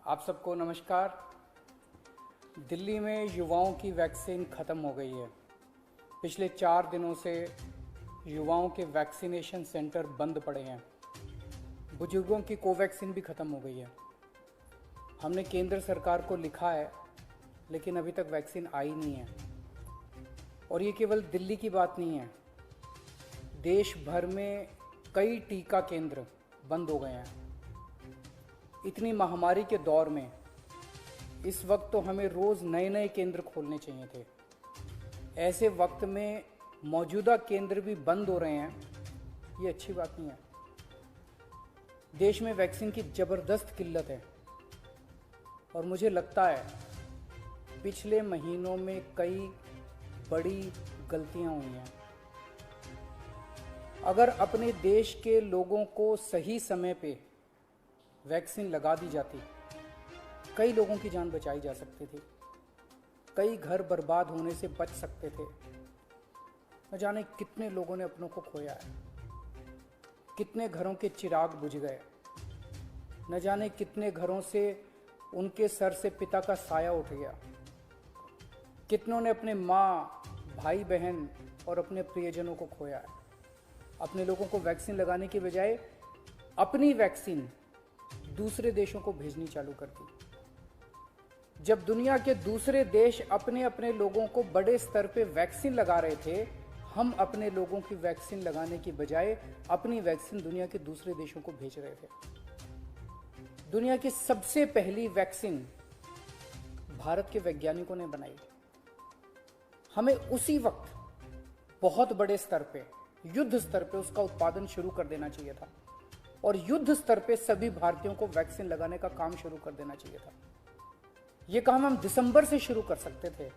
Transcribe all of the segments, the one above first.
आप सबको नमस्कार। दिल्ली में युवाओं की वैक्सीन ख़त्म हो गई है। पिछले 4 दिनों से युवाओं के वैक्सीनेशन सेंटर बंद पड़े हैं। बुजुर्गों की कोवैक्सीन भी ख़त्म हो गई है। हमने केंद्र सरकार को लिखा है, लेकिन अभी तक वैक्सीन आई नहीं है। और ये केवल दिल्ली की बात नहीं है, देश भर में कई टीका केंद्र बंद हो गए हैं। इतनी महामारी के दौर में इस वक्त तो हमें रोज़ नए नए केंद्र खोलने चाहिए थे। ऐसे वक्त में मौजूदा केंद्र भी बंद हो रहे हैं, ये अच्छी बात नहीं है। देश में वैक्सीन की ज़बरदस्त किल्लत है और मुझे लगता है पिछले महीनों में कई बड़ी गलतियां हुई हैं। अगर अपने देश के लोगों को सही समय पे वैक्सीन लगा दी जाती, कई लोगों की जान बचाई जा सकती थी, कई घर बर्बाद होने से बच सकते थे। न जाने कितने लोगों ने अपनों को खोया है, कितने घरों के चिराग बुझ गए, न जाने कितने घरों से उनके सर से पिता का साया उठ गया, कितनों ने अपने माँ, भाई बहन और अपने प्रियजनों को खोया है। अपने लोगों को वैक्सीन लगाने की बजाय अपनी वैक्सीन दूसरे देशों को भेजनी चालू कर दी। जब दुनिया के दूसरे देश अपने अपने लोगों को बड़े स्तर पे वैक्सीन लगा रहे थे, हम अपने लोगों की वैक्सीन लगाने की बजाय अपनी वैक्सीन दुनिया के दूसरे देशों को भेज रहे थे। दुनिया की सबसे पहली वैक्सीन भारत के वैज्ञानिकों ने बनाई। हमें उसी वक्त बहुत बड़े स्तर पे, युद्ध स्तर पे उसका उत्पादन शुरू कर देना चाहिए था और युद्ध स्तर पे सभी भारतीयों को वैक्सीन लगाने का काम शुरू कर देना चाहिए था। यह काम हम दिसंबर से शुरू कर सकते थे,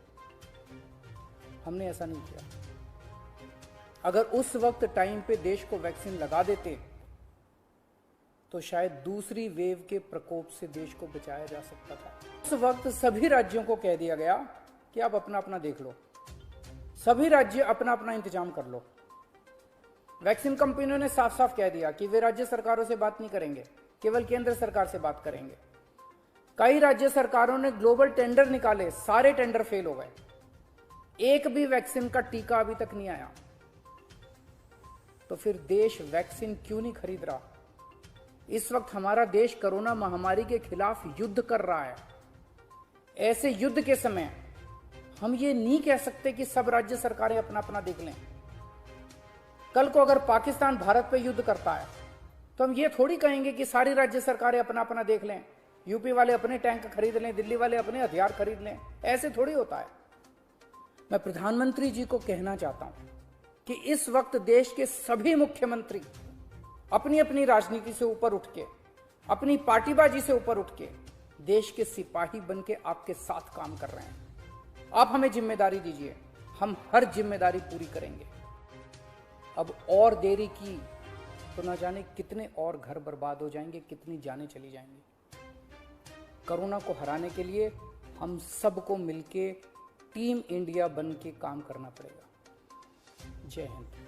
हमने ऐसा नहीं किया। अगर उस वक्त टाइम पे देश को वैक्सीन लगा देते तो शायद दूसरी वेव के प्रकोप से देश को बचाया जा सकता था। उस वक्त सभी राज्यों को कह दिया गया कि आप अपना अपना देख लो, सभी राज्य अपना अपना इंतजाम कर लो। वैक्सीन कंपनियों ने साफ साफ कह दिया कि वे राज्य सरकारों से बात नहीं करेंगे, केवल केंद्र सरकार से बात करेंगे। कई राज्य सरकारों ने ग्लोबल टेंडर निकाले, सारे टेंडर फेल हो गए। एक भी वैक्सीन का टीका अभी तक नहीं आया। तो फिर देश वैक्सीन क्यों नहीं खरीद रहा? इस वक्त हमारा देश कोरोना महामारी के खिलाफ युद्ध कर रहा है। ऐसे युद्ध के समय हम ये नहीं कह सकते कि सब राज्य सरकारें अपना अपना देख लें। कल को अगर पाकिस्तान भारत पे युद्ध करता है तो हम ये थोड़ी कहेंगे कि सारी राज्य सरकारें अपना अपना देख लें, यूपी वाले अपने टैंक खरीद लें, दिल्ली वाले अपने हथियार खरीद लें। ऐसे थोड़ी होता है। मैं प्रधानमंत्री जी को कहना चाहता हूं कि इस वक्त देश के सभी मुख्यमंत्री अपनी अपनी राजनीति से ऊपर उठ के, अपनी पार्टीबाजी से ऊपर उठ के देश के सिपाही बन के आपके साथ काम कर रहे हैं। आप हमें जिम्मेदारी दीजिए, हम हर जिम्मेदारी पूरी करेंगे। अब और देरी की तो ना जाने कितने और घर बर्बाद हो जाएंगे, कितनी जानें चली जाएंगी। कोरोना को हराने के लिए हम सबको मिलके टीम इंडिया बन के काम करना पड़ेगा। जय हिंद।